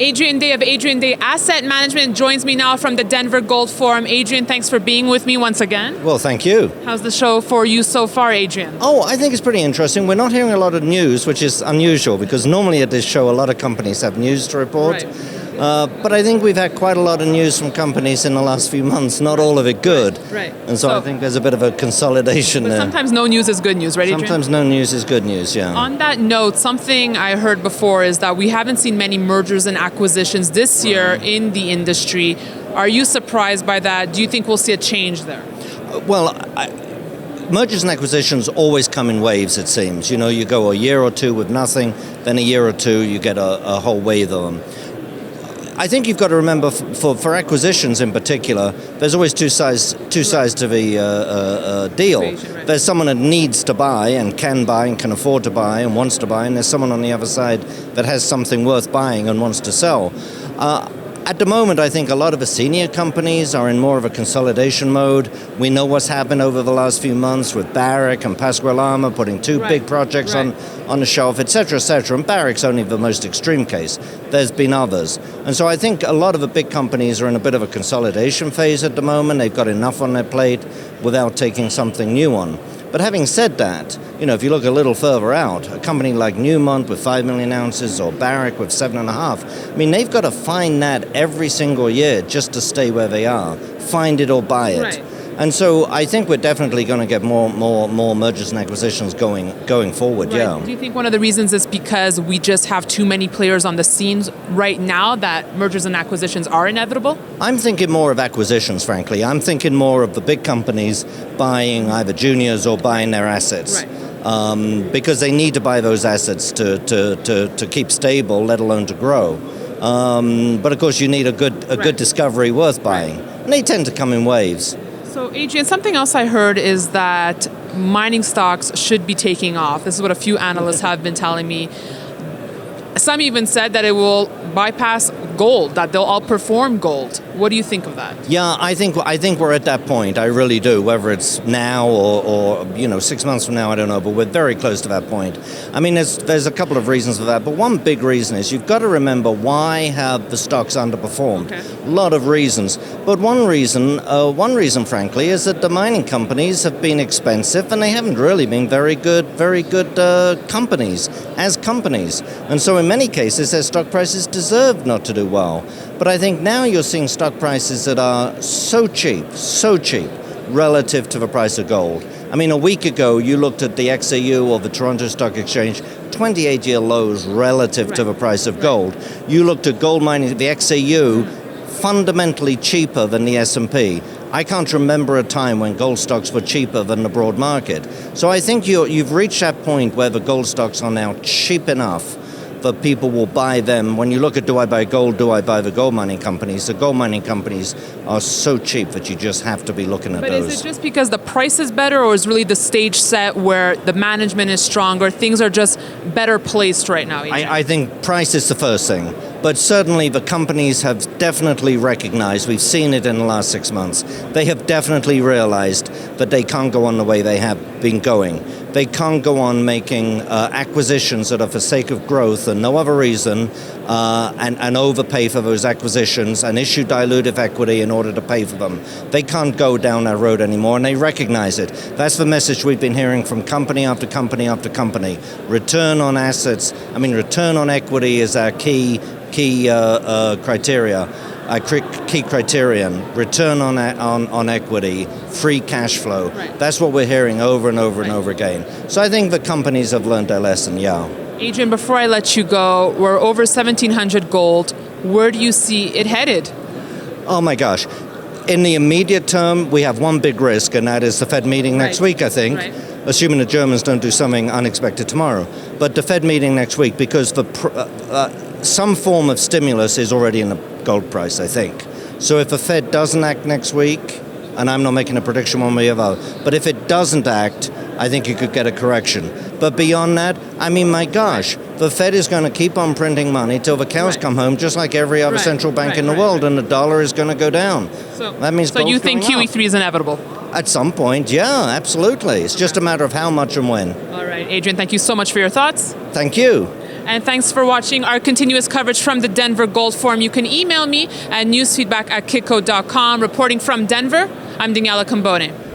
Adrian Day of Adrian Day Asset Management joins me now from the Denver Gold Forum. Adrian, thanks for being with me once again. Well, thank you. How's the show for you so far, Adrian? Oh, I think it's pretty interesting. We're not hearing a lot of news, which is unusual because normally at this show a lot of companies have news to report. Right. But I think we've had quite a lot of news from companies in the last few months, not all of it good. Right. And so I think there's a bit of a consolidation but there. sometimes no news is good news, right, Adrian? Sometimes no news is good news, yeah. On that note, something I heard before is that we haven't seen many mergers and acquisitions this year in the industry. Are you surprised by that? Do you think we'll see a change there? Well, mergers and acquisitions always come in waves, it seems. You know, you go a year or two with nothing, then a year or two you get a whole wave of them. I think you've got to remember, for acquisitions in particular, there's always two sides to the deal. Right. There's someone that needs to buy and can afford to buy and wants to buy, and there's someone on the other side that has something worth buying and wants to sell. At the moment, I think a lot of the senior companies are in more of a consolidation mode. We know what's happened over the last few months with Barrick and Pascualama putting two big projects on the shelf, et cetera, and Barrick's only the most extreme case. There's been others. And so I think a lot of the big companies are in a bit of a consolidation phase at the moment. They've got enough on their plate without taking something new on. But having said that, you know, if you look a little further out, a company like Newmont with 5 million ounces or Barrick with 7.5, I mean, they've got to find that every single year just to stay where they are. Find it or buy it. Right. And so I think we're definitely going to get more mergers and acquisitions going forward, right. yeah. Do you think one of the reasons is because we just have too many players on the scenes right now that mergers and acquisitions are inevitable? I'm thinking more of acquisitions, frankly. I'm thinking more of the big companies buying either juniors or buying their assets. Right. Because they need to buy those assets to keep stable, let alone to grow. But of course you need a good discovery worth buying. And they tend to come in waves. So, Adrian, something else I heard is that mining stocks should be taking off. This is what a few analysts have been telling me. Some even said that it will bypass gold, that they'll outperform gold. What do you think of that? Yeah, I think we're at that point. I really do. Whether it's now or 6 months from now, I don't know. But we're very close to that point. I mean, there's a couple of reasons for that. But one big reason is you've got to remember why have the stocks underperformed. Okay. A lot of reasons. But one reason, frankly, is that the mining companies have been expensive and they haven't really been very good companies as companies. And so in many cases, their stock prices deserve not to do well. But I think now you're seeing stock prices that are so cheap, relative to the price of gold. I mean, a week ago, you looked at the XAU or the Toronto Stock Exchange, 28-year lows relative to the price of gold. You looked at gold mining, the XAU, fundamentally cheaper than the S&P. I can't remember a time when gold stocks were cheaper than the broad market. So I think you've reached that point where the gold stocks are now cheap enough that people will buy them. When you look at do I buy gold, do I buy the gold mining companies, the gold mining companies are so cheap that you just have to be looking at those. But is it just because the price is better, or is really the stage set where the management is stronger, things are just better placed right now? I think price is the first thing. But certainly the companies have definitely recognized, we've seen it in the last 6 months, they have definitely realized that they can't go on the way they have been going. They can't go on making acquisitions that are for sake of growth and no other reason, and overpay for those acquisitions and issue dilutive equity in order to pay for them. They can't go down that road anymore, and they recognize it. That's the message we've been hearing from company after company after company. Return on assets, return on equity is our key criteria. Key criterion, return on equity, free cash flow. Right. That's what we're hearing over and over and over again. So I think the companies have learned their lesson, yeah. Adrian, before I let you go, we're over 1,700 gold. Where do you see it headed? Oh my gosh. In the immediate term, we have one big risk, and that is the Fed meeting next week, I think. Right. Assuming the Germans don't do something unexpected tomorrow. But the Fed meeting next week, because some form of stimulus is already in the gold price, I think. So if the Fed doesn't act next week, and I'm not making a prediction one way or the other, but if it doesn't act, I think you could get a correction. But beyond that, my gosh, the Fed is going to keep on printing money till the cows come home, just like every other central bank in the world, and the dollar is going to go down. So that means so you think QE3 is inevitable? At some point, yeah, absolutely. It's just a matter of how much and when. All right, Adrian, thank you so much for your thoughts. Thank you. And thanks for watching our continuous coverage from the Denver Gold Forum. You can email me at newsfeedback@kitco.com. Reporting from Denver, I'm Daniela Cambone.